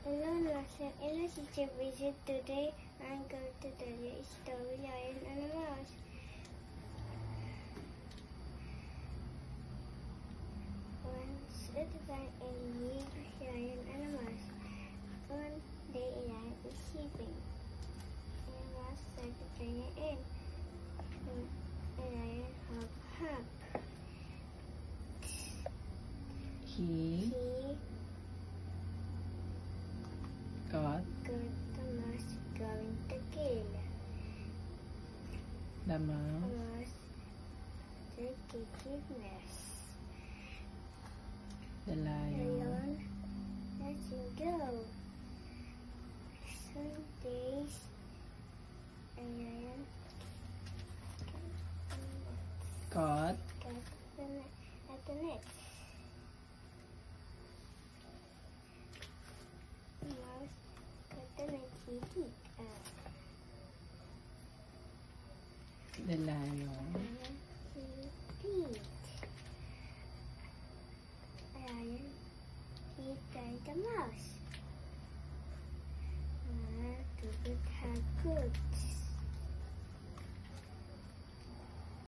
Hello, Master. In a teacher visit today and go to the story Lion and a Mouse. Once upon a little lion and a mouse. One day a lion was sleeping. And a mouse started turning in. A lion hop hop. He got the mouse going to kill. the The mouse. mouse the kittiness. The The lion. lion let him go. Some days a lion Caught got at the net. The mouse got the net he hit out. the lion. He lion he tried the mouse. To good have goods.